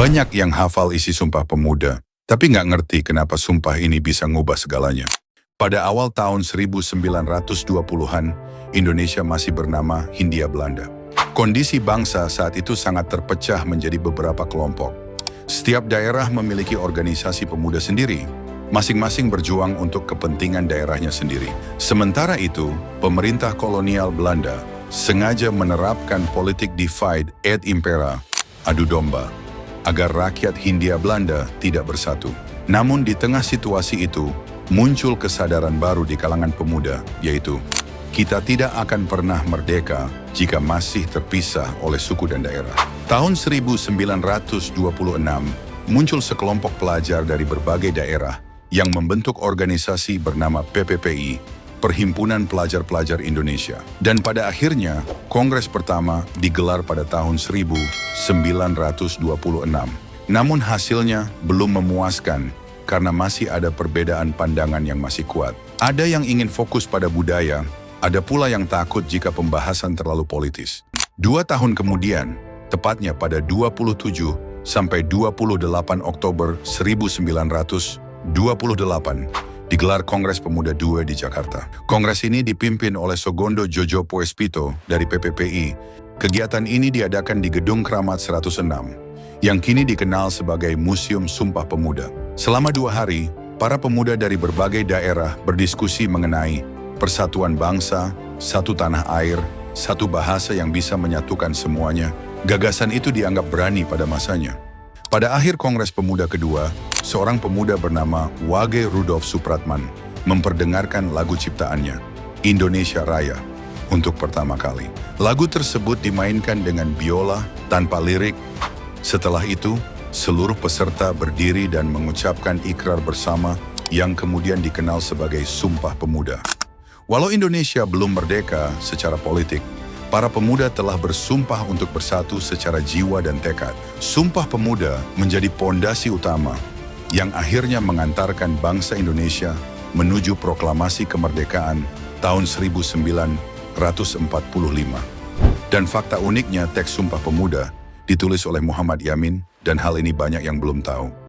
Banyak yang hafal isi Sumpah Pemuda, tapi nggak ngerti kenapa sumpah ini bisa ngubah segalanya. Pada awal tahun 1920-an, Indonesia masih bernama Hindia Belanda. Kondisi bangsa saat itu sangat terpecah menjadi beberapa kelompok. Setiap daerah memiliki organisasi pemuda sendiri, masing-masing berjuang untuk kepentingan daerahnya sendiri. Sementara itu, pemerintah kolonial Belanda sengaja menerapkan politik divide et impera, adu domba, agar rakyat Hindia Belanda tidak bersatu. Namun di tengah situasi itu, muncul kesadaran baru di kalangan pemuda, yaitu kita tidak akan pernah merdeka jika masih terpisah oleh suku dan daerah. Tahun 1926, muncul sekelompok pelajar dari berbagai daerah yang membentuk organisasi bernama PPPI, Perhimpunan Pelajar-Pelajar Indonesia. Dan pada akhirnya, Kongres pertama digelar pada tahun 1926. Namun hasilnya belum memuaskan karena masih ada perbedaan pandangan yang masih kuat. Ada yang ingin fokus pada budaya, ada pula yang takut jika pembahasan terlalu politis. 2 tahun kemudian, tepatnya pada 27 sampai 28 Oktober 1928, digelar Kongres Pemuda II di Jakarta. Kongres ini dipimpin oleh Sogondo Jojo Puespito dari PPPI. Kegiatan ini diadakan di Gedung Kramat 106, yang kini dikenal sebagai Museum Sumpah Pemuda. Selama 2 hari, para pemuda dari berbagai daerah berdiskusi mengenai persatuan bangsa, satu tanah air, satu bahasa yang bisa menyatukan semuanya. Gagasan itu dianggap berani pada masanya. Pada akhir Kongres Pemuda kedua, seorang pemuda bernama Wage Rudolf Supratman memperdengarkan lagu ciptaannya, Indonesia Raya, untuk pertama kali. Lagu tersebut dimainkan dengan biola tanpa lirik. Setelah itu, seluruh peserta berdiri dan mengucapkan ikrar bersama yang kemudian dikenal sebagai Sumpah Pemuda. Walau Indonesia belum merdeka secara politik, para pemuda telah bersumpah untuk bersatu secara jiwa dan tekad. Sumpah Pemuda menjadi pondasi utama yang akhirnya mengantarkan bangsa Indonesia menuju proklamasi kemerdekaan tahun 1945. Dan fakta uniknya teks Sumpah Pemuda ditulis oleh Muhammad Yamin, dan hal ini banyak yang belum tahu.